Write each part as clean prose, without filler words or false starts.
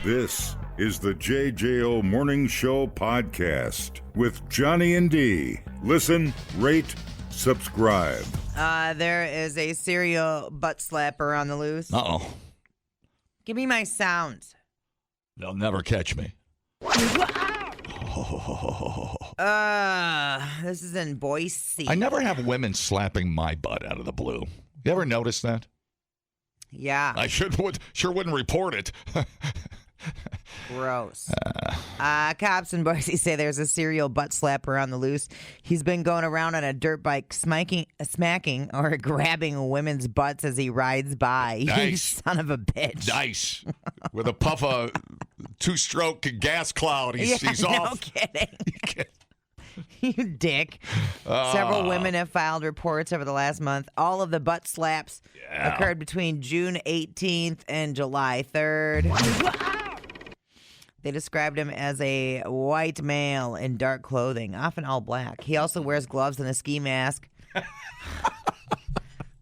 This is the JJO Morning Show podcast with Johnny and D. Listen, rate, subscribe. There is a serial butt slapper on the loose. Uh-oh. Give me my sounds. They'll never catch me. This is in Boise. I never have women slapping my butt out of the blue. You ever notice that? Yeah. I sure wouldn't report it. Gross. Cops in Boise say there's a serial butt slapper on the loose. He's been going around on a dirt bike smacking or grabbing women's butts as he rides by. Nice. You son of a bitch. Nice. With a puff of two-stroke gas cloud, he's no off. Kidding. You dick. Several women have filed reports over the last month. All of the butt slaps occurred between June 18th and July 3rd. They described him as a white male in dark clothing, often all black. He also wears gloves and a ski mask.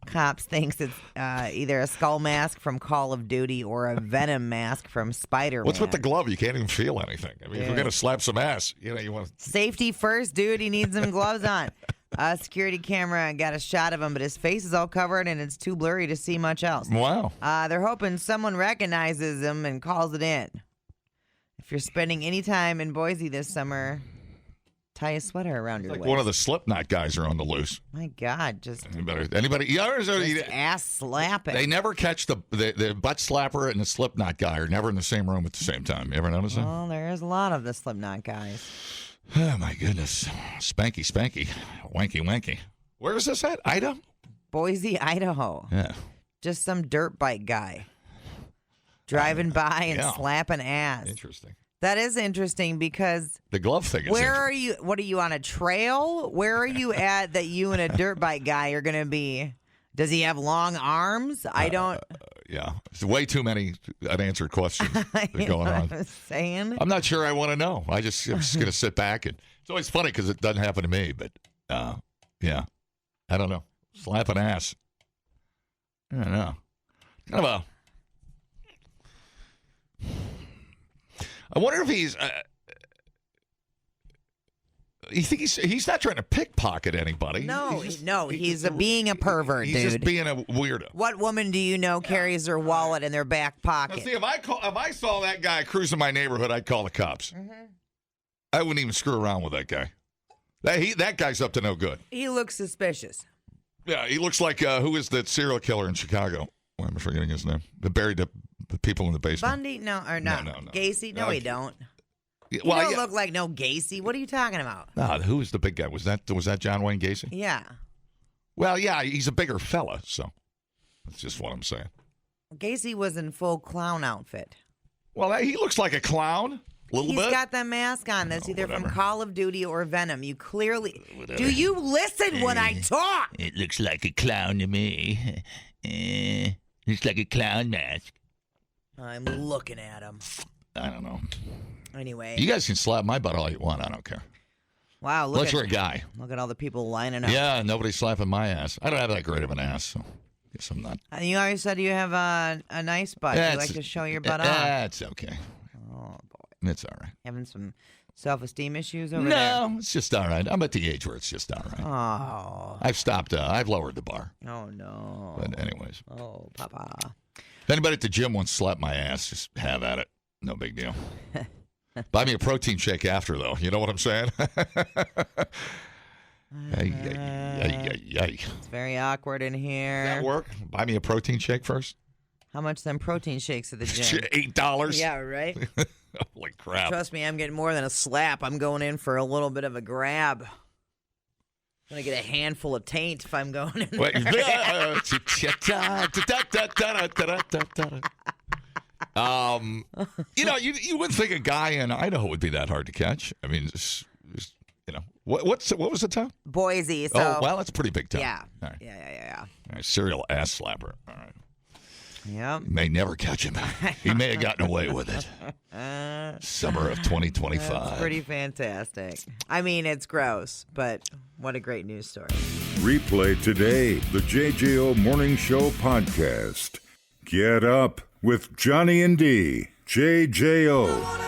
Cops thinks it's either a skull mask from Call of Duty or a venom mask from Spider-Man. What's with the glove? You can't even feel anything. I mean, if you're going to slap some ass, you want to... Safety first, dude. He needs some gloves on. A security camera got a shot of him, but his face is all covered and it's too blurry to see much else. Wow. They're hoping someone recognizes him and calls it in. If you're spending any time in Boise this summer, tie a sweater around your waist. One of the Slipknot guys are on the loose. My God, just anybody? just ass slapping. They never catch the butt slapper and the Slipknot guy are never in the same room at the same time. You ever notice that? Well, there is a lot of the Slipknot guys. Oh, my goodness. Spanky, spanky. Wanky, wanky. Where is this at? Idaho? Boise, Idaho. Yeah. Just some dirt bike guy driving by and slapping ass. Interesting. That is interesting because the glove thing is where are you? What are you on a trail? Where are you at that you and a dirt bike guy are going to be? Does he have long arms? I don't. Yeah. It's way too many unanswered questions going on. I'm saying. I'm not sure I want to know. I'm just going to sit back. And it's always funny because it doesn't happen to me. But, yeah. I don't know. Slapping ass. I don't know. Kind of a... I wonder if he's. You think he's not trying to pickpocket anybody? No, he's being a pervert, dude. He's just being a weirdo. What woman do you know carries their wallet in their back pocket? Now, see, if I saw that guy cruising my neighborhood, I'd call the cops. Mm-hmm. I wouldn't even screw around with that guy. That guy's up to no good. He looks suspicious. Yeah, he looks like who is that serial killer in Chicago? Why am I forgetting his name? That buried the people in the basement. Bundy? No. Gacy? No, he don't. Well, you don't look like no Gacy. What are you talking about? Who is the big guy? Was that John Wayne Gacy? Yeah. Well, yeah, he's a bigger fella, so that's just what I'm saying. Gacy was in full clown outfit. Well, he looks like a clown. He's got that mask on. That's either from Call of Duty or Venom. You clearly... Do you listen when I talk? It looks like a clown to me. Looks like a clown mask. I'm looking at him. I don't know. Anyway. You guys can slap my butt all you want. I don't care. Wow. Unless you're a guy. Look at all the people lining up. Yeah, nobody's slapping my ass. I don't have that great of an ass, so I guess I'm not. You always said you have a nice butt. You like to show your butt off. That's okay. Oh, boy. It's all right. Having some self-esteem issues over there? No, it's just all right. I'm at the age where it's just all right. Oh. I've stopped. I've lowered the bar. Oh, no. But anyways. Oh, Papa. If anybody at the gym wants to slap my ass, just have at it. No big deal. Buy me a protein shake after, though. You know what I'm saying? It's very awkward in here. Does that work? Buy me a protein shake first. How much them protein shakes at the gym? $8. Yeah, right? Holy crap. Trust me, I'm getting more than a slap. I'm going in for a little bit of a grab. I'm going to get a handful of taint if I'm going in there. You wouldn't think a guy in Idaho would be that hard to catch. I mean, what was the town? Boise. So, oh, well, that's a pretty big town. Yeah. Right. Yeah. All right, serial ass slapper. All right. Yep. You may never catch him. He may have gotten away with it. Summer of 2025. That's pretty fantastic. I mean, it's gross, but what a great news story. Replay today the JJO Morning Show podcast. Get up with Johnny and D. JJO.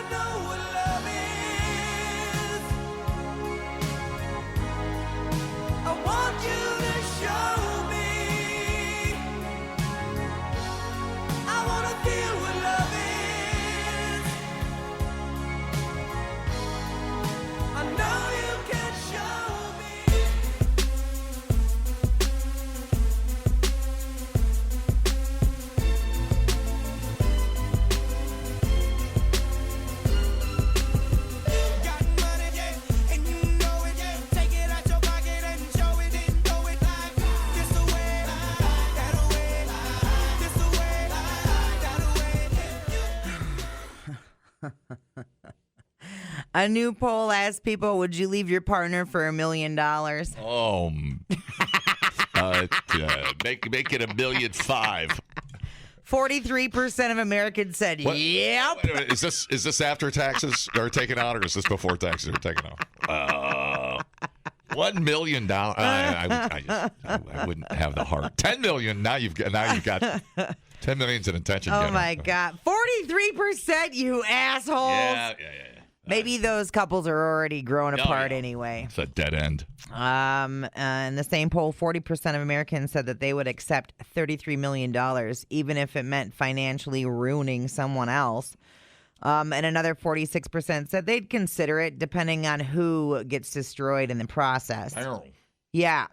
A new poll asked people, would you leave your partner for $1 million? Oh, make it $1.5 million. 43% of Americans said, What? yep. Wait a minute, is this after taxes are taken out, or is this before taxes are taken out? $1 million. I wouldn't have the heart. $10 million. Now you've got $10 million's an attention. Oh getter. my God. 43%, you assholes. Yeah. Maybe those couples are already growing apart yeah. anyway. It's a dead end. In the same poll, 40% of Americans said that they would accept $33 million, even if it meant financially ruining someone else. And another 46% said they'd consider it, depending on who gets destroyed in the process. Yeah.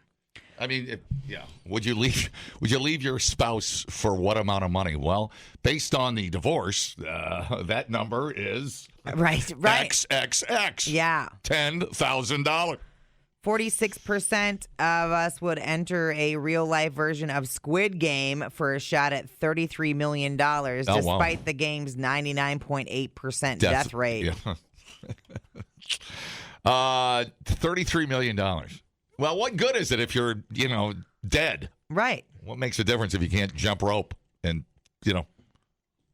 I mean, Would you leave your spouse for what amount of money? Well, based on the divorce, that number is right. XXX. Yeah. $10,000. 46% of us would enter a real-life version of Squid Game for a shot at $33 million, despite the game's 99.8% death rate. Yeah. $33 million. Well, what good is it if you're, dead? Right. What makes a difference if you can't jump rope and,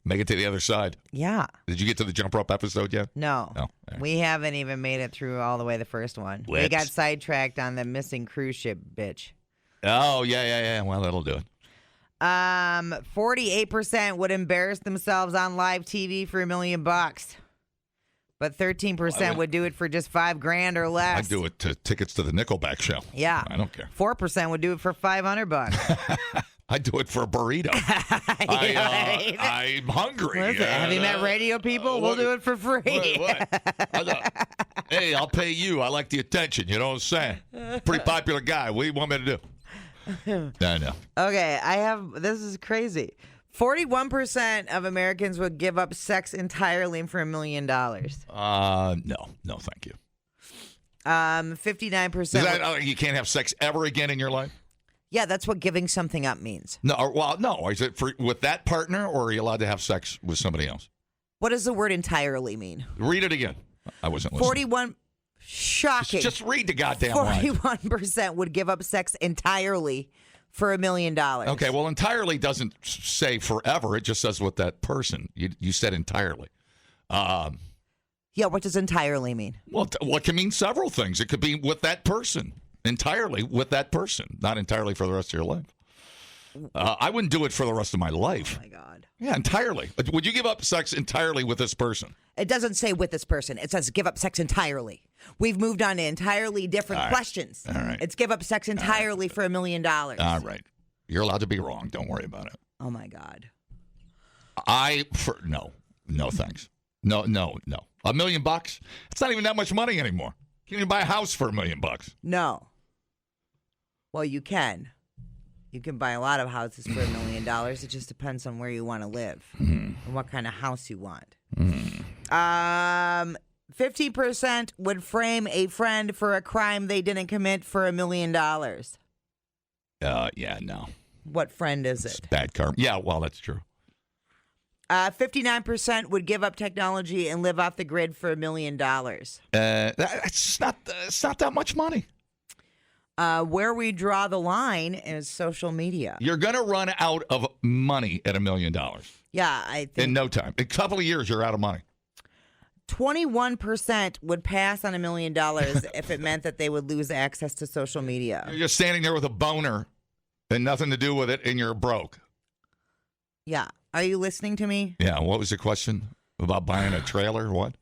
make it to the other side? Yeah. Did you get to the jump rope episode yet? No. Right. We haven't even made it through all the way the first one. What? We got sidetracked on the missing cruise ship bitch. Oh, yeah. Well, that'll do it. 48% would embarrass themselves on live TV for $1 million. But 13% would do it for just $5,000 or less. I'd do it to tickets to the Nickelback show. Yeah. I don't care. 4% would do it for $500. I'd do it for a burrito. I'm hungry. Listen, have you met radio people? We'll do it for free. What? Hey, I'll pay you. I like the attention. You know what I'm saying? Pretty popular guy. What do you want me to do? I know. Okay, this is crazy. 41% of Americans would give up sex entirely for $1 million. No, thank you. 59%. Is that, you can't have sex ever again in your life? Yeah, that's what giving something up means. No. Is it with that partner, or are you allowed to have sex with somebody else? What does the word entirely mean? Read it again. I wasn't listening. 41. Shocking. Just read the goddamn line. 41% would give up sex entirely for $1 million. Okay, well, entirely doesn't say forever. It just says with that person. You said entirely. Yeah, what does entirely mean? Well, it can mean several things. It could be with that person. Entirely with that person. Not entirely for the rest of your life. I wouldn't do it for the rest of my life. Oh, my God. Yeah, entirely. Would you give up sex entirely with this person? It doesn't say with this person. It says give up sex entirely. We've moved on to entirely different questions. All right. It's give up sex entirely for $1 million. All right. You're allowed to be wrong. Don't worry about it. Oh, my God. No, thanks. No. $1 million? It's not even that much money anymore. You can even buy a house for $1 million. No. Well, you can. You can buy a lot of houses for $1 million. It just depends on where you want to live and what kind of house you want. 50% would frame a friend for a crime they didn't commit for $1 million. Yeah, no. What friend is it? It's bad karma. Yeah, well, that's true. 59% would give up technology and live off the grid for $1 million. It's not that much money. Where we draw the line is social media. You're going to run out of money at $1 million. Yeah, I think in no time. In a couple of years, you're out of money. 21% would pass on $1 million if it meant that they would lose access to social media. You're just standing there with a boner and nothing to do with it, and you're broke. Yeah. Are you listening to me? Yeah. What was the question? About buying a trailer? What?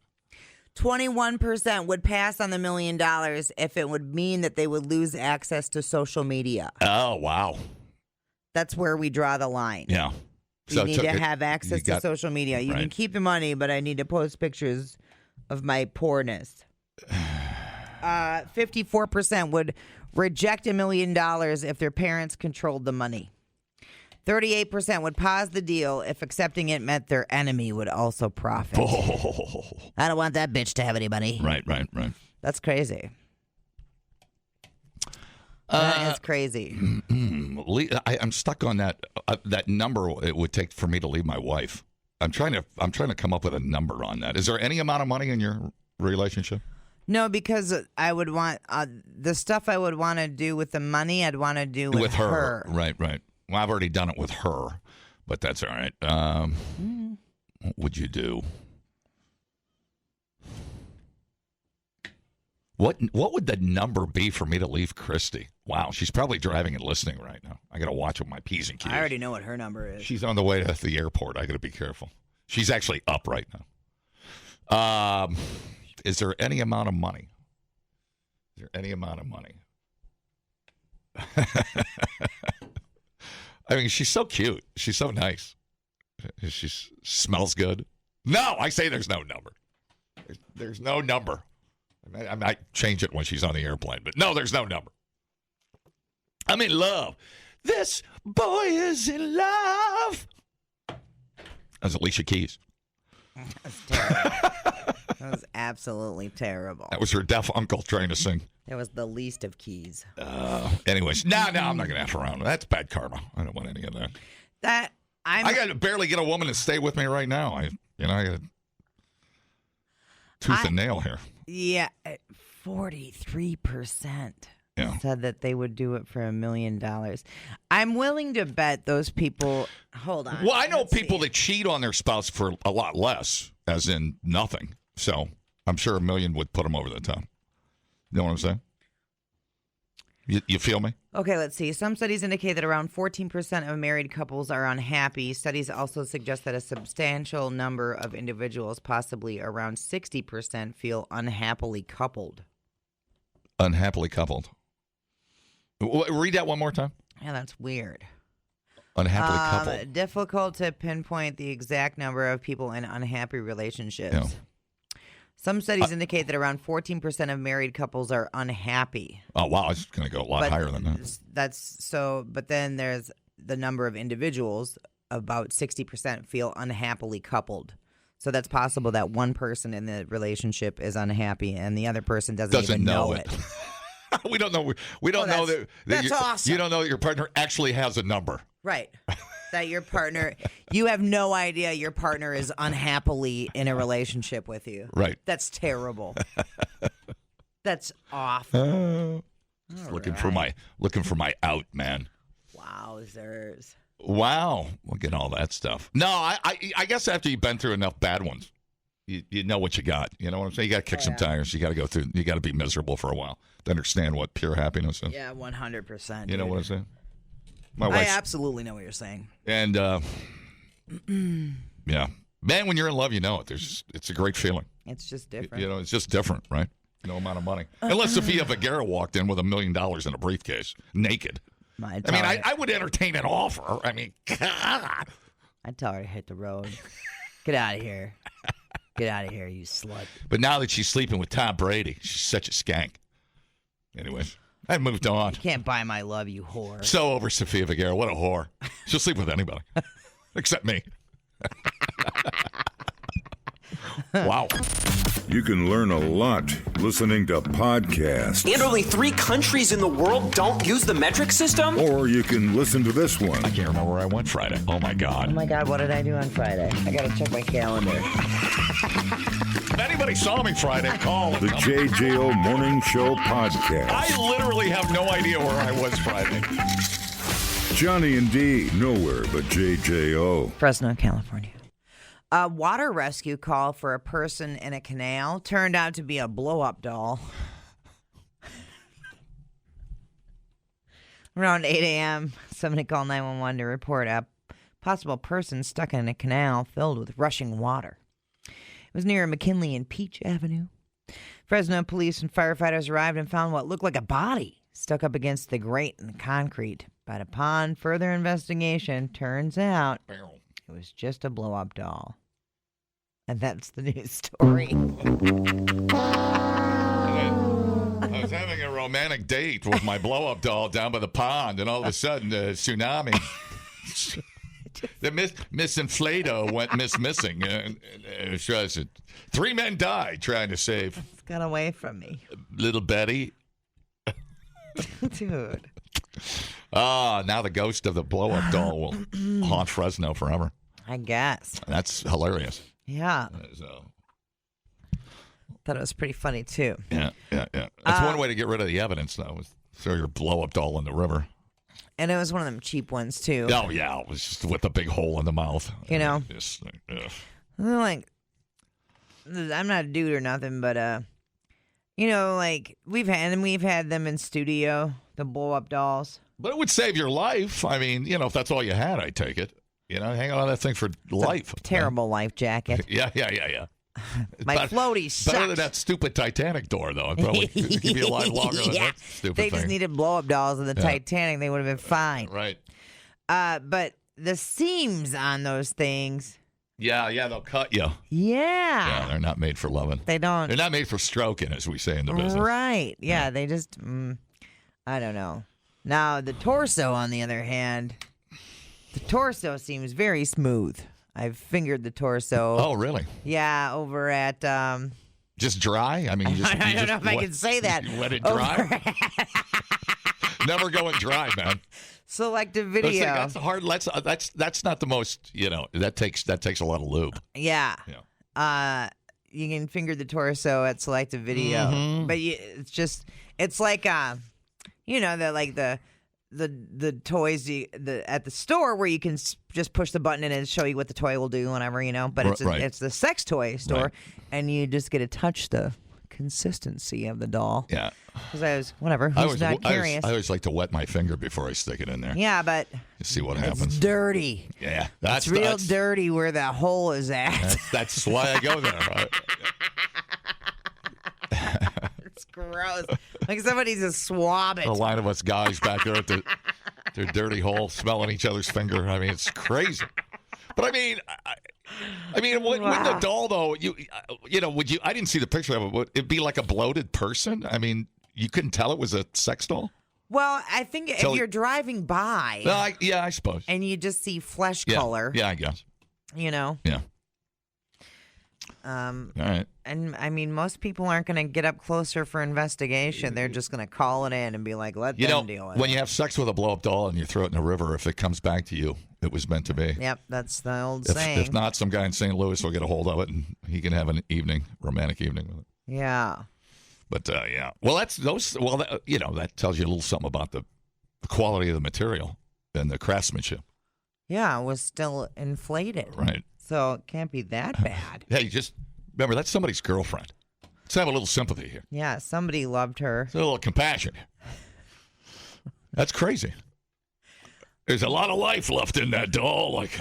21% would pass on the $1 million if it would mean that they would lose access to social media. Oh, wow. That's where we draw the line. Yeah. You need to have access to social media. You can keep the money, but I need to post pictures of my poorness. 54% would reject $1 million if their parents controlled the money. 38% would pause the deal if accepting it meant their enemy would also profit. Oh. I don't want that bitch to have any money. Right. That's crazy. That is crazy. I'm stuck on that number it would take for me to leave my wife. I'm trying to come up with a number on that. Is there any amount of money in your relationship? No, because I would want the stuff I would want to do with the money. I'd want to do with her. Right. Well, I've already done it with her, but that's all right. What would you do? What would the number be for me to leave Christy? Wow, she's probably driving and listening right now. I got to watch with my P's and Q's. I already know what her number is. She's on the way to the airport. I got to be careful. She's actually up right now. Is there any amount of money? I mean, she's so cute. She's so nice. She smells good. No, I say there's no number. There's no number. I might change it when she's on the airplane, but no, there's no number. I'm in love. This boy is in love. That's Alicia Keys. That's terrible. That was absolutely terrible. That was her deaf uncle trying to sing. It was the least of keys. Anyways, no, I'm not going to F around. That's bad karma. I don't want any of that. I got to barely get a woman to stay with me right now. I got to tooth and nail here. Yeah, 43% said that they would do it for $1 million. I'm willing to bet those people. Hold on. Well, I know people that cheat on their spouse for a lot less, as in nothing. So I'm sure $1 million would put them over the top. You know what I'm saying? You feel me? Okay, let's see. Some studies indicate that around 14% of married couples are unhappy. Studies also suggest that a substantial number of individuals, possibly around 60%, feel unhappily coupled. Unhappily coupled. Read that one more time. Yeah, that's weird. Unhappily coupled. Difficult to pinpoint the exact number of people in unhappy relationships. Yeah. Some studies indicate that around 14% of married couples are unhappy. Oh, wow. I was going to go a lot higher than that. But then there's the number of individuals, about 60% feel unhappily coupled. So that's possible that one person in the relationship is unhappy and the other person doesn't even know it. We don't know. We don't know that. That's awesome. You don't know that your partner actually has a number. Right. That your partner, you have no idea your partner is unhappily in a relationship with you. Right. That's terrible. That's awful. Looking for my out, man. Wowzers. Wow. Look at all that stuff. No, I guess after you've been through enough bad ones, you know what you got. You know what I'm saying? You got to kick some tires. You got to go through. You got to be miserable for a while to understand what pure happiness is. Yeah, 100%. You know what I'm saying? I absolutely know what you're saying. And yeah, man, when you're in love, you know it. It's a great feeling. It's just different. You know, it's just different, right? No amount of money. Unless Sofia Vergara walked in with $1 million in a briefcase, naked. I would entertain an offer. I mean, God. I'd tell her to hit the road. Get out of here. Get out of here, you slut. But now that she's sleeping with Tom Brady, she's such a skank. Anyways, I moved on. You can't buy my love, you whore. So over Sofia Vergara. What a whore. She'll sleep with anybody. Except me. Wow. You can learn a lot listening to podcasts. And only 3 countries in the world don't use the metric system? Or you can listen to this one. I can't remember where I went Friday. Oh, my God. Oh, my God. What did I do on Friday? I got to check my calendar. If anybody saw me Friday, call. The JJO Morning Show Podcast. I literally have no idea where I was Friday. Johnny and D, nowhere but JJO. Fresno, California. A water rescue call for a person in a canal turned out to be a blow-up doll. Around 8 a.m., somebody called 911 to report a possible person stuck in a canal filled with rushing water. was near McKinley and Peach Avenue. Fresno police and firefighters arrived and found what looked like a body stuck up against the grate in the concrete. But upon further investigation, turns out it was just a blow-up doll. And that's the news story. I was having a romantic date with my blow-up doll down by the pond, and all of a sudden, a tsunami. The Miss Inflato went missing. And 3 men died trying to save. It's got away from me. Little Betty. Dude. Now the ghost of the blow-up doll will haunt Fresno forever. I guess. That's hilarious. Yeah. So, Thought it was pretty funny, too. yeah. That's one way to get rid of the evidence, though, is throw your blow-up doll in the river. And it was one of them cheap ones, too. Oh, yeah. It was just with a big hole in the mouth. You know? Just, Like, I'm not a dude or nothing, but, you know, like, we've had them in studio, the blow-up dolls. But it would save your life. I mean, you know, if that's all you had, I'd take it. You know, hang on that thing for life. Terrible life jacket. Yeah. My floaty sucks. Better than that stupid Titanic door, though. I'd probably keep you alive longer than that stupid They thing. just needed blow-up dolls in the Titanic. They would have been fine. Right. But the seams on those things. Yeah, they'll cut you. Yeah. Yeah, they're not made for loving. They don't. They're not made for stroking, as we say in the business. Right. Yeah, they just, I don't know. Now, the torso, on the other hand, the torso seems very smooth. I've fingered the torso. Oh, really? Yeah, over at... Just dry? I mean, you just, I don't know if I can say that. You let it dry? Never going dry, man. Selective video. That's hard. That's not the most. You know, that takes a lot of lube. Yeah. You can finger the torso at selective video, but it's like you know, the toys at the store where you can just push the button and it'll show you what the toy will do whenever, you know. But it's the sex toy store, and you just get to touch the consistency of the doll. Yeah. Because who's not curious? I always like to wet my finger before I stick it in there. Yeah, but to see what happens. It's dirty. Yeah, it's real dirty where the hole is at. That's why I go there. It's gross. Like somebody just swab it. A line of us guys back there at their dirty hole, smelling each other's finger. I mean, it's crazy. But I mean, wouldn't the doll though? You know, would you? I didn't see the picture of it. Would it be like a bloated person? I mean, you couldn't tell it was a sex doll. Well, I think if you're driving by, I suppose, and you just see flesh color. Yeah, I guess. You know. Yeah. All right. And I mean, most people aren't going to get up closer for investigation. They're just going to call it in and be like, "Let them deal with it." When you have sex with a blow-up doll and you throw it in the river, if it comes back to you, it was meant to be. Yep, that's the old saying. If not, some guy in St. Louis will get a hold of it and he can have an romantic evening with it. Yeah. But yeah, well, that tells you a little something about the quality of the material and the craftsmanship. Yeah, it was still inflated. Right. So it can't be that bad. Hey, just remember, that's somebody's girlfriend. Let's have a little sympathy here. Yeah, somebody loved her. A little compassion. That's crazy. There's a lot of life left in that doll. Like,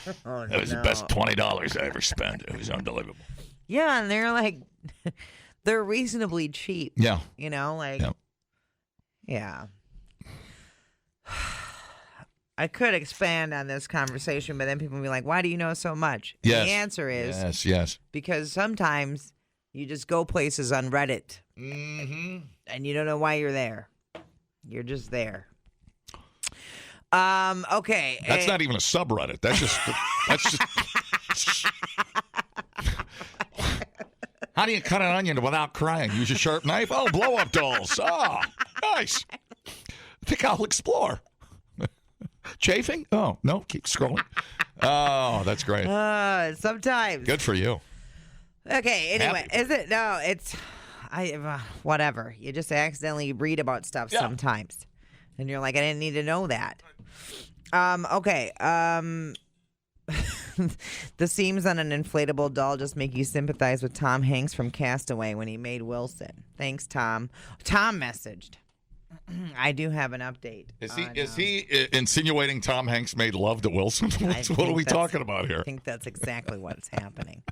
that was the best $20 I ever spent. It was unbelievable. Yeah, and they're reasonably cheap. Yeah. You know, yeah. I could expand on this conversation, but then people will be like, why do you know so much? And yes. The answer is yes. Because sometimes you just go places on Reddit and you don't know why you're there. You're just there. Okay. That's not even a subreddit. That's just How do you cut an onion without crying? Use a sharp knife? Oh, blow-up dolls. Oh, nice. I think I'll explore. Chafing? Oh, no, keep scrolling. Oh, that's great. Sometimes. Good for you. Okay, anyway, it's whatever. You just accidentally read about stuff sometimes. And you're like, I didn't need to know that. Okay. The seams on an inflatable doll just make you sympathize with Tom Hanks from Castaway when he made Wilson. Thanks, Tom. Tom messaged. I do have an update. Is he insinuating Tom Hanks made love to Wilson? What are we talking about here? I think that's exactly what's happening.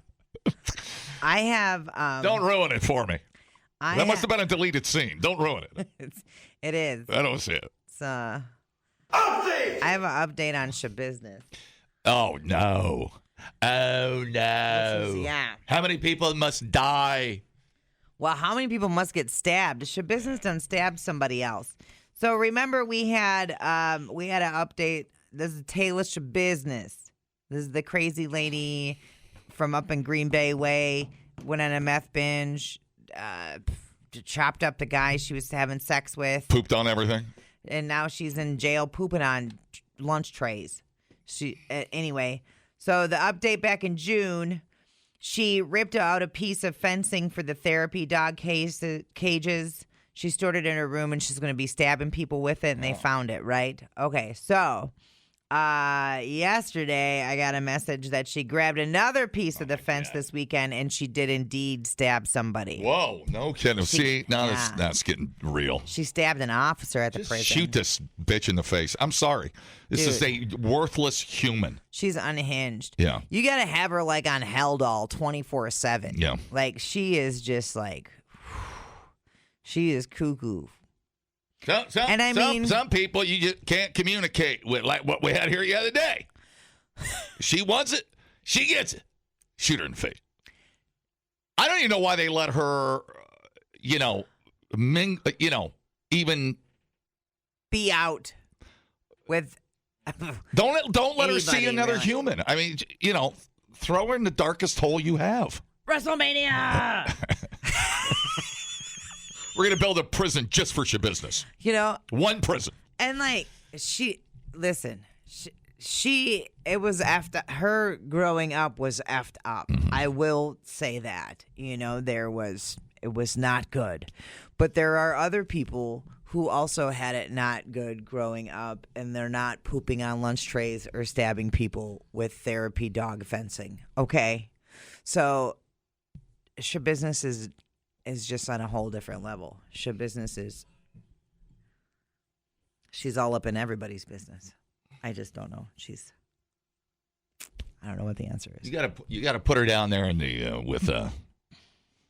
I have. Don't ruin it for me. That must have been a deleted scene. Don't ruin it. It is. I don't see it. It's, update! I have an update on Shcabusiness. Oh, no. Oh, no. Yeah. How many people must die? Well, how many people must get stabbed? Shcabusiness done stabbed somebody else. So remember, we had an update. This is Taylor Shcabusiness. This is the crazy lady from up in Green Bay Way. Went on a meth binge. Chopped up the guy she was having sex with. Pooped on everything. And now she's in jail pooping on lunch trays. Anyway, so the update back in June. She ripped out a piece of fencing for the therapy dog cages. She stored it in her room, and she's going to be stabbing people with it, and they found it, right? Okay, so yesterday I got a message that she grabbed another piece of the fence this weekend, and she did indeed stab somebody. Whoa, no kidding. See, now that's getting real. She stabbed an officer at the Just prison. shoot this bitch in the face. I'm sorry. This is a worthless human. She's unhinged. Yeah. You got to have her like on Helldoll 24/7. Yeah. Like she is just like, she is cuckoo. Some people you just can't communicate with, like what we had here the other day. She wants it. She gets it. Shoot her in the face. I don't even know why they let her, even be out with. Don't let her see Anybody, another really. human. I mean, throw her in the darkest hole you have. WrestleMania. We're going to build a prison just for Shcabusiness. One prison. And like she it was after her growing up was effed up. Mm-hmm. I will say that. It was not good. But there are other people who also had it not good growing up, and they're not pooping on lunch trays or stabbing people with therapy dog fencing. Okay? So Shcabusiness is just on a whole different level. Shcabusiness she's all up in everybody's business. I just don't know. I don't know what the answer is. You got to put her down there in the with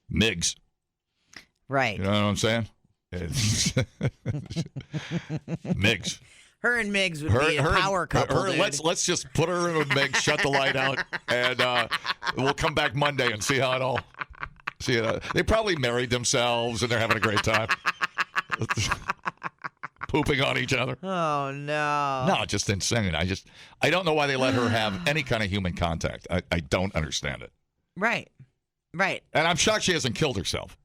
Miggs. Right. You know what I'm saying? Miggs. Her and Miggs would be a power couple. Dude. Let's just put her in with Miggs, shut the light out, and we'll come back Monday and see how it all. They probably married themselves and they're having a great time. Pooping on each other. Oh no. No, just insane. I don't know why they let her have any kind of human contact. I don't understand it. Right. And I'm shocked she hasn't killed herself.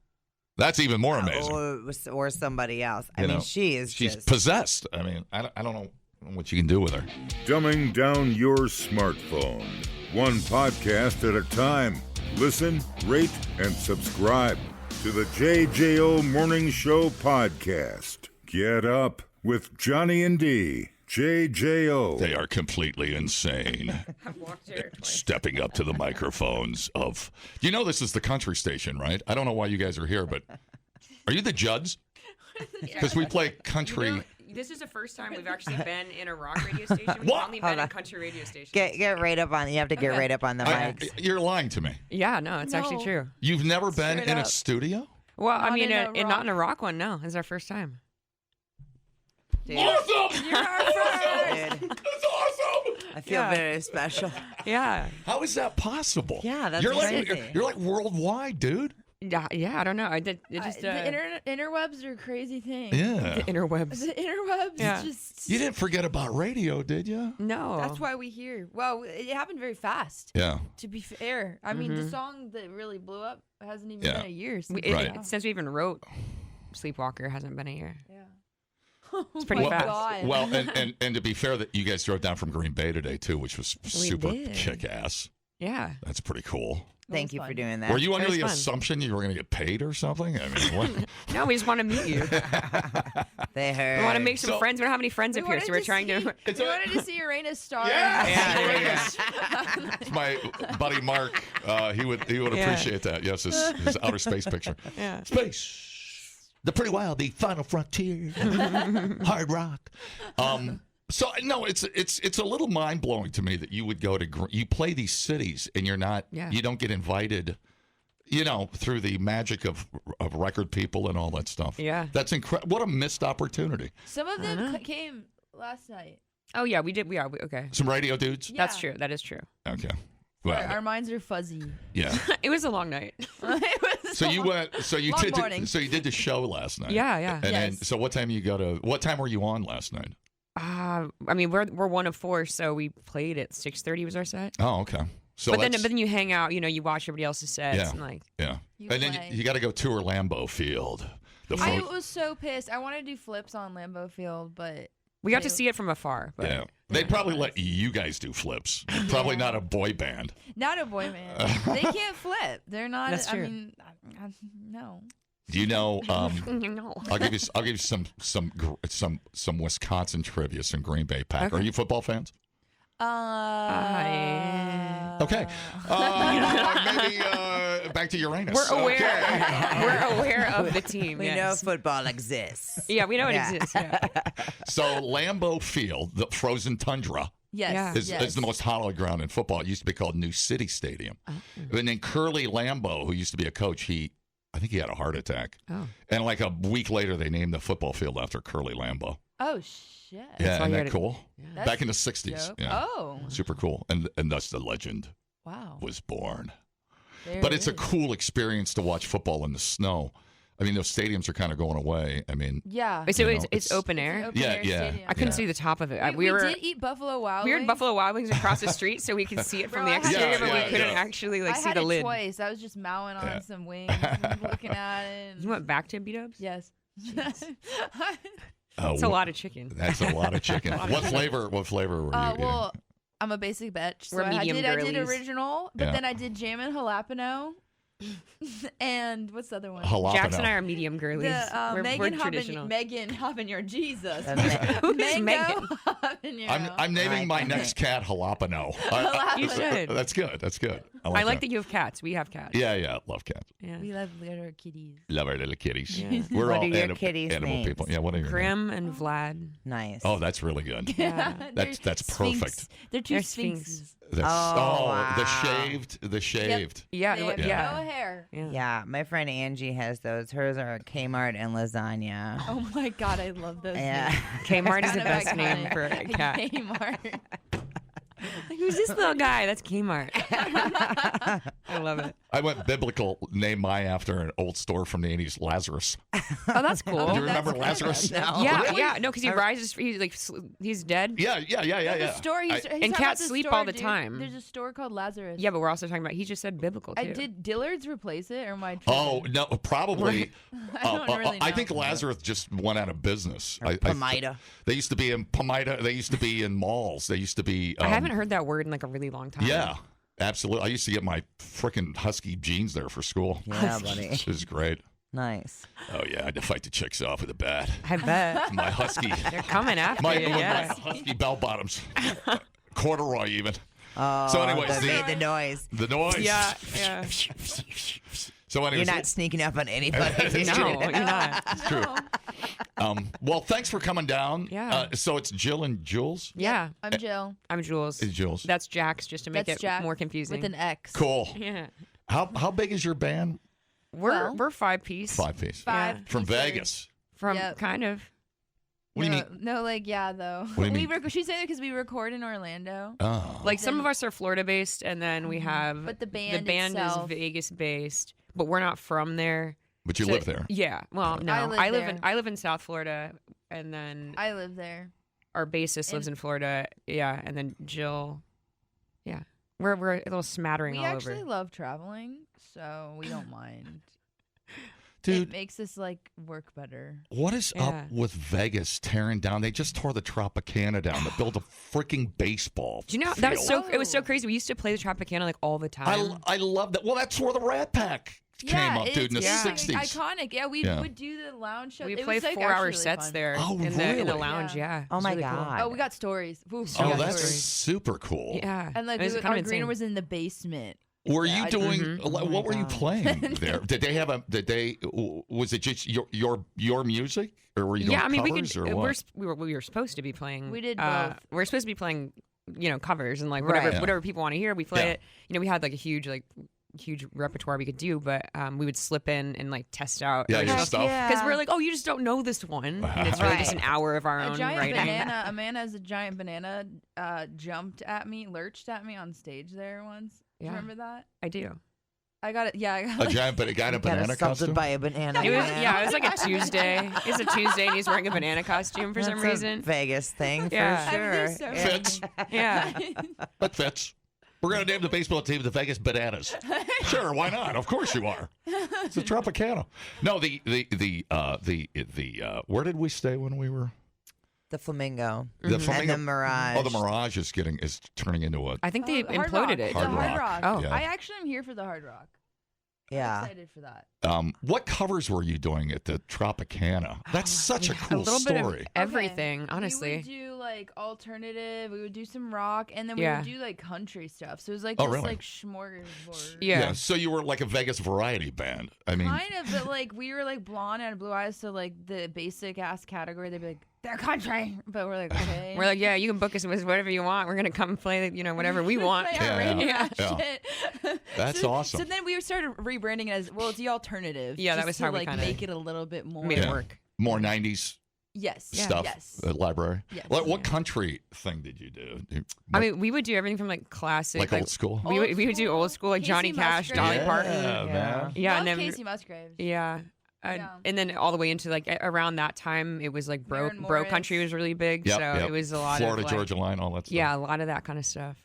That's even more amazing. Or somebody else. I mean, she's possessed. I mean, I don't know what you can do with her. Dumbing down your smartphone. One podcast at a time. Listen, rate, and subscribe to the JJO Morning Show podcast. Get up with Johnny and D. JJO. They are completely insane. Stepping up to the microphones of... this is the country station, right? I don't know why you guys are here, but... Are you the Judds? Because we play country... This is the first time we've actually been in a rock radio station. We've only been in country radio stations. Get right up on. You have to get right up on the mics. You're lying to me. Yeah, no, it's actually true. You've never been in a studio? Well, not in a rock one. No, it's our first time. Dude. Awesome! You're our friend. That's awesome! I feel very special. Yeah. How is that possible? Yeah, that's crazy. You're like worldwide, dude. Yeah, I don't know. The interwebs are crazy things. Yeah. The interwebs. The interwebs just... You didn't forget about radio, did you? No. That's why we hear. Well, it happened very fast. Yeah. To be fair. I mean, the song that really blew up hasn't even been a year since. Since we even wrote Sleepwalker, hasn't been a year. Yeah. It's pretty fast. God. Well, and to be fair, that you guys drove down from Green Bay today, too, which was super kick-ass. Yeah. That's pretty cool. Thank you for doing that. Were you under the assumption you were going to get paid or something? I mean, what? No, we just want to meet you. They heard. We want to make some friends. We don't have any friends up here, so we're trying to. We wanted to see Uranus star. Yeah. It's my buddy Mark. He would appreciate that. Yes, his outer space picture. Yeah. Space. the Pretty Wild, the Final Frontier, Hard Rock. So no, it's a little mind blowing to me that you would go to you play these cities and you don't get invited, through the magic of record people and all that stuff. Yeah, that's incredible. What a missed opportunity. Some of them came last night. Oh yeah, we did. Okay. Some radio dudes. Yeah. That's true. That is true. Okay. Well, Our minds are fuzzy. yeah. It was a long night. So you went. So you Long did. morning. So you did the show last night. Yeah. And then, Yes. so what time What time were you on last night? I mean, we're one of four, so we played at 6:30 was our set. Oh, okay. So but then you hang out. You watch everybody else's sets. Yeah. And like, yeah. You And then play. you got to go tour Lambeau Field. I was so pissed. I wanted to do flips on Lambeau Field, but we got to see it from afar. But Yeah. They'd probably let you guys do flips. Probably not a boy band. not a boy band. They can't flip. They're not. That's true. I mean, no. Do you know? no. I'll give you some Wisconsin trivia, some Green Bay Packers. Okay. Are you football fans? Okay. Maybe back to Uranus. We're aware. Okay. We're aware of the team. We know yes. football exists. Yeah, we know it Yeah. exists. Yeah. So Lambeau Field, the frozen tundra, Yes. Yeah. is the most hallowed ground in football. It used to be called New City Stadium. And then Curly Lambeau, who used to be a coach, I think he had a heart attack. Oh. And like a week later, they named the football field after Curly Lambeau. Oh shit. Yeah, why isn't you that had cool? That's Back in the 60s. dope. Yeah. Oh. Super cool. And thus the legend Wow. was born. There But it it's a is. cool experience to watch football in the snow. I mean, those stadiums are kind of going away. I mean, Yeah. So You know, it's open It's an air. open Yeah, air yeah. stadium. I couldn't Yeah. see the top of it. We We were did eat Buffalo Wild we were Wings. in Buffalo Wild Wings across the street, so we could see it from Bro, the I had exterior, to- but Yeah, we couldn't yeah. actually I see had the it lid. twice. I was just mowing on Yeah. some wings, looking at it. You went back to B-dubs? Yes. It's a lot of chicken. That's a lot of chicken. lot of What flavor were you eating? Well, I'm a basic bitch. So We're I medium did girlies. original, but Yeah. then I did jam and jalapeno. And what's the other one? Jalapeno. Jax and I are medium girlies. The we're Megan traditional. habanero. Jesus. Who's Mango Megan? habanero. I'm naming my Right. next cat Jalapeno. You should. That's good. That's good. I like that you have cats. We have cats. Yeah. Love cats. Yeah. We love little kitties. Love our little kitties. Yeah. We're What all are your kitties' animal names? people. Yeah. What are your names? Grim and Vlad. Nice. Oh, that's really good. Yeah. That's perfect. They're two They're sphinxes. That's, wow. the shaved. Yeah. They have Yeah. no hair. Yeah, my friend Angie has those. Hers are Kmart and lasagna. Oh my god, I love those. Yeah. names. Kmart is the Kind of best name iconic. for a cat. Kmart. Like, who's this little guy? That's Kmart. I love it. I went biblical, named my after an old store from the 80s, Lazarus. Oh, that's cool. Do you that's remember good. Lazarus? No. Yeah. No, because he rises. He's dead. Yeah. The store. He's I- talking And about cats the sleep store, all the dude. time. There's a store called Lazarus. Yeah, but we're also talking about. He just said biblical too. I did Dillard's replace it, or am I? Oh tripping? no, probably. I don't really I know. think Lazarus just went out of business. Pomida. They used to be in Pomida. They used to be in malls. They used to be. I haven't heard that word in like a really long time. Yeah, absolutely. I used to get my freaking husky jeans there for school. Yeah, buddy. It was great. Nice. Oh yeah, I had to fight the chicks off with a bat. I bet My husky, they're coming after my, you. my Yeah. husky bell bottoms, corduroy even. Oh, So anyways, that made the noise. The noise. Yeah. So You're anyways, not sneaking up on anybody. No, you're not. it's true. Well, thanks for coming down. Yeah. So it's Jill and Jules. Yeah. I'm Jill I'm Jules. It's Jules. That's Jax, just to make That's it Jack more confusing. with an X. Cool. Yeah. How big is your band? Well, We're 5-piece. 5 piece. Five From pieces. Vegas. From Yep. kind of. What do you No, mean? No, like though. What do you mean? She's saying it because we record in Orlando. Oh. Like some of us are Florida based, and then we have. But the band is itself- Vegas based, but we're not from there. But you So- live there. Yeah. Well, no, I live there. I live in South Florida, and then I live there. our bassist lives in Florida. Yeah, and then Jill. Yeah, we're a little smattering We all actually over. love traveling, so we don't mind. Dude, It makes us like work better. what is Yeah. up with Vegas tearing down? They just tore the Tropicana down to build a freaking baseball. Do you know that was field. so? It was so crazy. We used to play the Tropicana like all the time. I love that. Well, that's where the Rat Pack came up, dude, in the it's 60s. Iconic. Yeah, we Yeah. would do the lounge show. we It play was, like, 4-hour actually really sets fun. there Oh, in the really? lounge. Yeah. Yeah. Oh It's my really cool. God. Oh, we got stories. Ooh, Oh, Yeah, that's stories. super cool. Yeah, And like it was our kind of greener insane. was in the basement. Were you doing? Oh what were you God. playing there? Did they have a? Did they? Was it just your music, or were you doing Yeah, I mean, covers, or what? we were supposed to be playing. We did both. We're supposed to be playing, covers and like Right. whatever people want to hear, we play Yeah. it. We had like a huge repertoire we could do, but we would slip in and like test out Yeah, your Heck stuff. yeah. because we're like, oh, you just don't know this one, and it's really just an hour of our A own giant writing. banana. A man as a giant banana lurched at me on stage there once. Do you Yeah. remember that? I do. I got it. Yeah, I got A it. giant, but it got a Got banana assaulted costume. by a banana. It was man. it was like a Tuesday. It's a Tuesday, and he's wearing a banana costume for some That's a reason. Vegas thing Yeah. for sure. I mean, they're so Fits. Yeah. That fits. We're gonna name the baseball team the Vegas Bananas. Sure, why not? Of course you are. It's a Tropicana. No, where did we stay when we were? The Flamingo. The And Flamingo. the Mirage. Oh, the Mirage is turning into a. I think they Hard imploded Rock. it. The Hard Hard Rock. Rock. Oh. Yeah. I actually am here for the Hard Rock. Yeah. I'm excited for that. What covers were you doing at the Tropicana? That's such a cool a little bit story. of everything, Okay. honestly. We would do like alternative. We would do some rock, and then we Yeah. would do like country stuff. So it was like Oh, this really? like smorgasbord. Yeah. So you were like a Vegas variety band. I mean, Kind of, but like we were like blonde and had blue eyes, so like the basic ass category, they'd be like, they're country. But we're like, okay. We're like, yeah, you can book us with whatever you want. We're gonna come play, whatever we want. Like, Yeah, outrageous yeah. ass Yeah. shit. That's so, awesome. So then we started rebranding it as, well, it's the alternative. Yeah, that just was to how we like kinda make it a little bit more. made it Yeah. work. more 90s Yes. stuff Yes. library. Yes. What country thing did you do? I mean, we would do everything from like classic, like old school? We would do old school, like Casey Johnny Cash, Musgraves. Dolly Yeah, Parton. man. Yeah, Love and then Casey Musgraves. yeah. Yeah. And then all the way into like around that time, it was like bro Maren country Morris. was really big, Yep, so yep. it was a lot Florida of like, Georgia Line, all that stuff. yeah, a lot of that kind of stuff.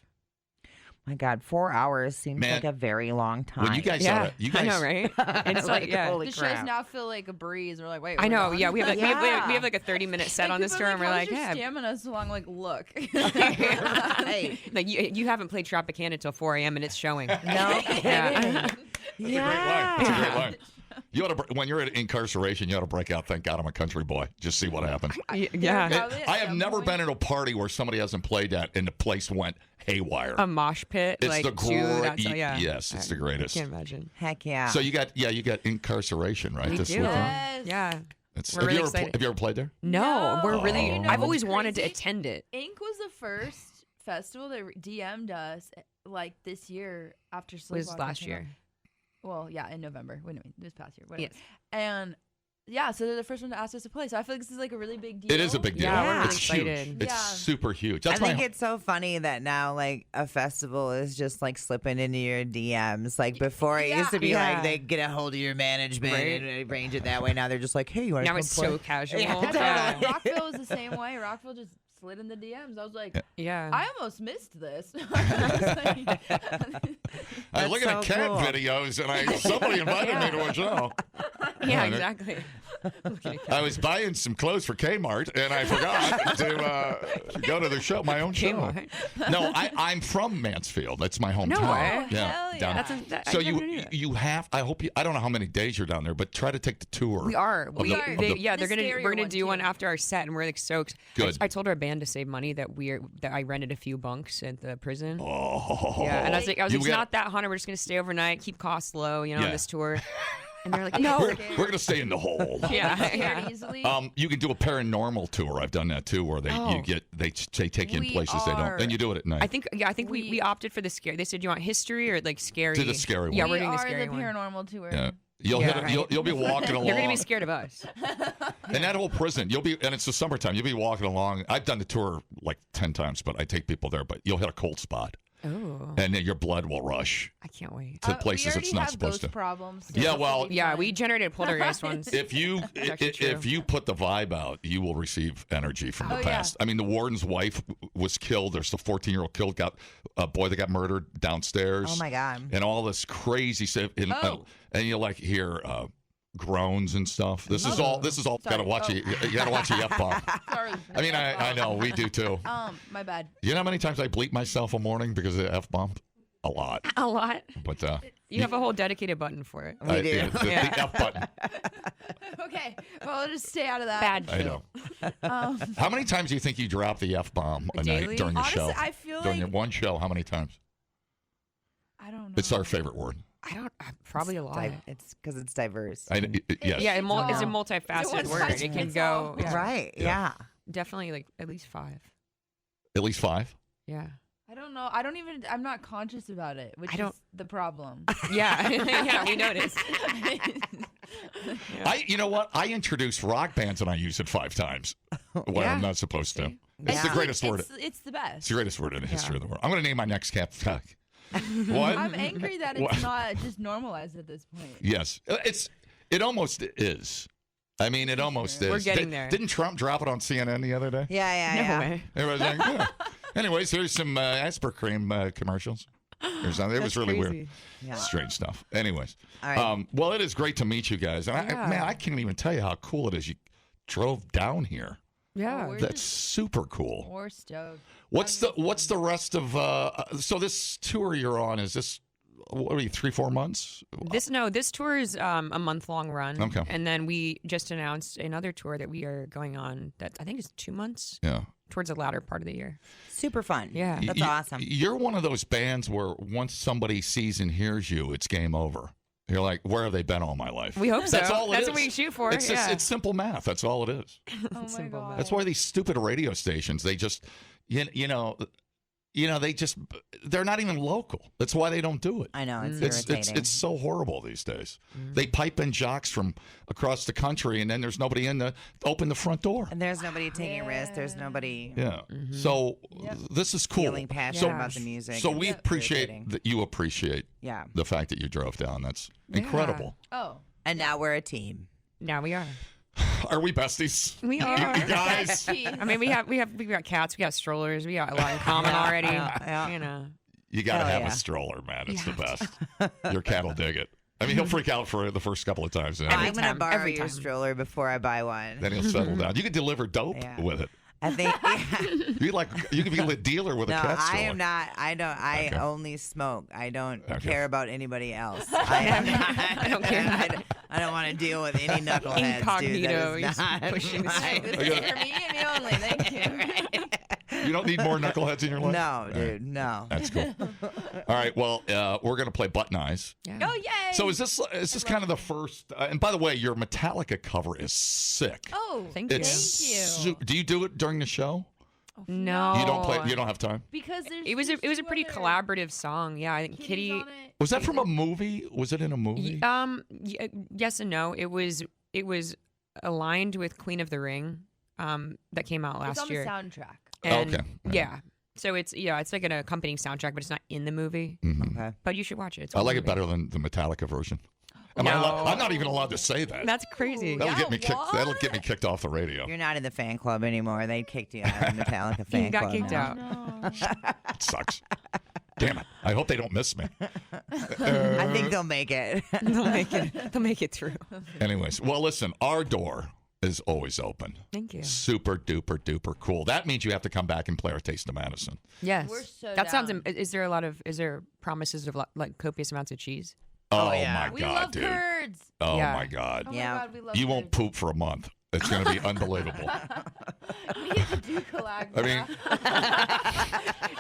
My God, 4 hours seems Man, like a very long time. When you guys Yeah, oughta- you guys I know, right? It's like yeah. holy The crap. shows now feel like a breeze. We're like, wait. I we're know, done? yeah. We have like Yeah. we have like a 30-minute set on this people tour, are and we're "How's like, your yeah, stamina so long. Like, look. Right. like you haven't played Tropicana until 4 a.m. and it's showing. No Yeah. It's a great line. It's a great line. You ought to, when you're in incarceration, you ought to break out. Thank God I'm a country boy. Just see what happens. Yeah. Probably at I have some never point. been at a party where somebody hasn't played that and the place went haywire. A mosh pit, It's like the two. That's great. yeah. Yes, it's the I greatest. can't imagine. Heck yeah. So you got incarceration right We this do. weekend. Yes. Yeah. It's- We're have, really you ever, excited. have you ever played there? No, we're really. Oh. You know I've what's always wanted to crazy? attend it. Ink was the first festival that DM'd us like this year after Was Sleepwalker last came out. year. Well, yeah, in November. Wait a minute, this past year. Whatever. Yes. And yeah, so they're the first one to ask us to play. So I feel like this is like a really big deal. It is a big deal. Yeah, we're really it's excited. huge. It's Yeah. super huge. I That's think my. it's so funny that now, like, a festival is just like slipping into your DMs. Like before, it used to be Yeah. like they get a hold of your management Right. and arrange it that way. Now they're just like, hey, you want to Now come it's play? so casual. Yeah, Yeah. totally. Rockville was the same way. Rockville just slid in the DMs. I was like, Yeah. I almost missed this. I I'm looking at so cat cool. videos and somebody invited me to a show. Yeah, Right. exactly. I was buying some clothes for Kmart and I forgot to go to the show, my own show. Kmart. No, I'm from Mansfield. That's my hometown. No way. Yeah, Hell yeah. down That's so I never knew you that. you have. I hope you. I don't know how many days you're down there, but try to take the tour. We are. of We the- are. of the- Yeah, The we're scarier gonna one, do one too. after our set, and we're like stoked. Good. I told our band to save money that I rented a few bunks at the prison. Oh. Yeah, and I was like, You it's got- not that haunted. We're just gonna stay overnight, keep costs low, Yeah. on this tour. And they're like, no. We're gonna stay in the hole. Yeah, yeah. easily. You can do a paranormal tour. I've done that too, where they Oh. they take you in We places they don't, are- and you do it at night. I think we opted for the scary. They said, "Do you want history or like scary?" Do the scary Yeah, one. we're we doing the are scary the one. paranormal tour. yeah. You'll Yeah. hit it, you'll be walking along. You're gonna be scared of us. In that whole prison, and it's the summertime. You'll be walking along. I've done the tour like 10 times, but I take people there. But you'll hit a cold spot, Oh, and then your blood will rush I can't wait. to places we it's already not have supposed ghost to. problems. so Yeah, this will well- be Yeah, fun. we generated poltergeist ones. If you actually true. if you put the vibe out, you will receive energy from the Oh, yeah. past. I mean, the warden's wife was killed. There's a 14-year-old killed. Got a boy that got murdered downstairs. Oh my God. And all this crazy stuff. And, Oh. and you like hear groans and stuff. This is all. This is all. Sorry. Gotta watch Oh. You gotta watch the F-bomb. Sorry. I mean, I know we do too. My bad. You know how many times I bleep myself a morning because of the F-bomb? A lot. A lot. But You have a whole dedicated button for it. We do. The Yeah. F button. Okay, well, I'll just stay out of that. Bad I shit. know. How many times do you think you drop the F-bomb a night Daily? during the Honestly, show? I feel During like your one show, how many times? I I don't know. It's our favorite word. Probably a lot. It's because it's diverse. Yes. Yeah, it's a It's multifaceted word. one-size It can fits go all. Right. Yeah. Yeah. definitely like at least 5. At least 5? Yeah. I don't know. I'm not conscious about it, which is the problem. Yeah. Yeah, we noticed. You know what? I introduce rock bands and I use it 5 times when I'm not supposed to. It's the greatest word. It's the best. It's the greatest word in the history of the world. I'm going to name my next cat. What? I'm angry that it's not just normalized at this point. Yes. It almost is. I mean, it almost is. We're getting there. Didn't Trump drop it on CNN the other day? Yeah. No way. Everybody's like, yeah. Anyways, here's some Aspercream commercials. Or something. It was really weird. Yeah. Strange stuff. Anyways. All right. Well, it is great to meet you guys. And I can't even tell you how cool it is you drove down here. Yeah. We're That's super cool. We're stoked. What's the rest of so this tour you're on, is this, what are you, 3-4 months? This tour is a month-long run. Okay. And then we just announced another tour that we are going on that I think is 2 months. Yeah. Towards the latter part of the year. Super fun. Yeah. That's awesome. You're one of those bands where once somebody sees and hears you, it's game over. You're like, where have they been all my life? We hope so. That's all it That's is. what we shoot for. It's yeah. it's simple math. That's all it is. Oh my Simple god. That's why these stupid radio stations, they just, they're not even local. That's why they don't do it. I know. It's It's irritating. so horrible these days. They pipe in jocks from across the country, and then there's nobody in to open the front door. And there's nobody taking risks. There's nobody Yeah. So this is cool. feeling passionate about the music. So and we it's appreciate irritating. that you appreciate Yeah. the fact that you drove down. That's incredible. Oh. And now we're a team. Now we are. Are we besties? We are. You guys. I mean, we got cats, we got strollers, we got a lot in common already. yeah. You know. You got to Hell have yeah. a stroller, man. It's the best. Your cat will dig it. I mean, he'll freak out for the first couple of times. And I'm going to time, borrow every your time. stroller before I buy one. then he'll settle down. You could deliver dope Yeah. with it. I think. You could be a dealer with No, a cat I stroller. am not. I don't. I Okay. only smoke. I don't Okay. care about anybody else. I don't care. I don't want to deal with any knuckleheads, Incognito, dude. he's That is pushing not the my- This is for me and me only. Thank you. You don't need more knuckleheads in your life? No, All right. dude. No. That's cool. All right. Well, we're going to play Button Eyes. Yeah. Oh yay! So is this kind of the first? And by the way, your Metallica cover is sick. Oh, Thank you. It's Thank you. Do you do it during the show? No. You don't play. You don't have time. Because there's It was a two pretty other collaborative song. Yeah, I think kitties Kitty. on it. Was that from a movie? Was it in a movie? Yes and no. It was aligned with Queen of the Ring, that came out It's last on year. the soundtrack. And Okay. yeah. So it's like an accompanying soundtrack, but it's not in the movie. Okay. But you should watch it. It's I a like movie. it better than the Metallica version. I'm not even allowed to say that. That's crazy. That'll Yeah, get me kicked. what? That'll get me kicked off the radio. You're not in the fan club anymore. They kicked you out of the Metallica fan You got club. kicked now. out. It sucks. Damn it! I hope they don't miss me. I think they'll make it. They'll make it through. Anyways, well, listen. Our door is always open. Thank you. Super duper duper cool. That means you have to come back and play our Taste of Madison. Yes. We're so that sounds. down. Is there promises of like copious amounts of cheese? Oh, yeah. my We god, love dude. curds. Oh Yeah. my god. Oh Yeah. my god, we love You curds. won't poop for a month. It's going to be unbelievable. We need to do collab. I mean,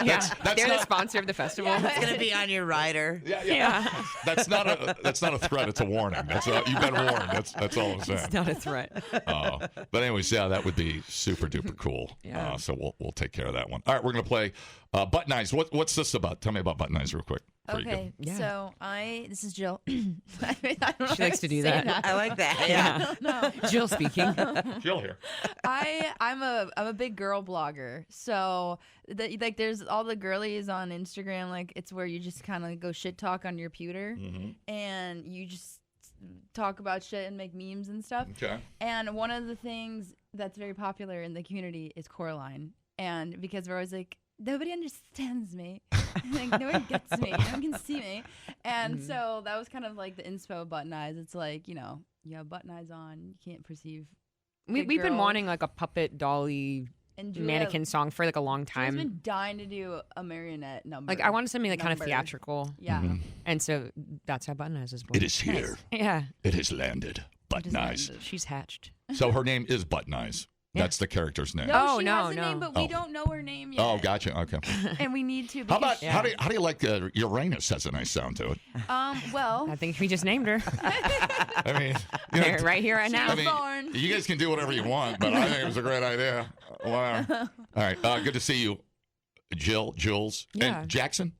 Yeah, that's they're the not- sponsor of the festival. It's gonna be on your rider. Yeah, That's not a threat. It's a warning. You've been warned. That's all I'm saying. it's not a threat. But anyways, yeah, that would be super duper cool. Yeah. So we'll take care of that one. All right, we're gonna play Button Eyes. What's this about? Tell me about Button Eyes real quick. before you go. Okay, Yeah. so this is Jill. I don't know She how likes to do say that. I like that. Yeah. No, Jill speaking. Jill here. I'm a big girl blogger. So like there's all the girlies on Instagram. Like it's where you just kind of go shit talk on your pewter, and you just talk about shit and make memes and stuff. Okay. And one of the things that's very popular in the community is Coraline. And because we're always like, nobody understands me. Like, no one gets me. No one can see me. And so that was kind of like the inspo of Button Eyes. It's like, you have button eyes on. You can't perceive. We've been wanting like a puppet dolly And Julia, mannequin song for like a long Julia's time. been dying to do a marionette number. Like I wanted something like kind of Number. theatrical. Yeah. And so that's how Button Eyes is born. It is here. Yeah. It has landed. Button Eyes. She's hatched. So her name is Button Eyes. That's the character's name. No, Oh, she no, has a no. name, but we don't know her name yet. Oh, gotcha. Okay. And we need to. How Because about how do you like Uranus? Has a nice sound to it. well, I think we just named her. I mean, right here, right now. I mean, born. you guys can do whatever you want, but I think it was a great idea. Wow. All right. Good to see you, Jill, Jules, Yeah. and Jackson.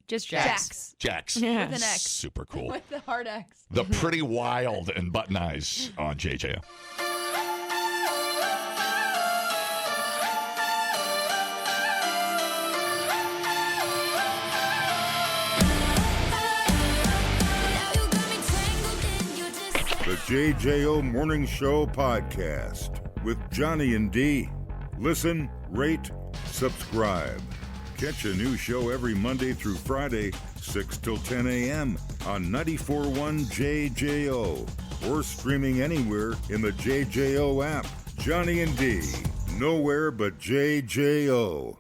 Just Jax. Jax. Yeah. With an X. Super cool. With the hard X. The Pretty Wild and Button Eyes on JJO. The JJO Morning Show Podcast with Johnny and D. Listen, rate, subscribe. Catch a new show every Monday through Friday, 6 till 10 a.m. on 94.1 JJO or streaming anywhere in the JJO app. Johnny and D, nowhere but JJO.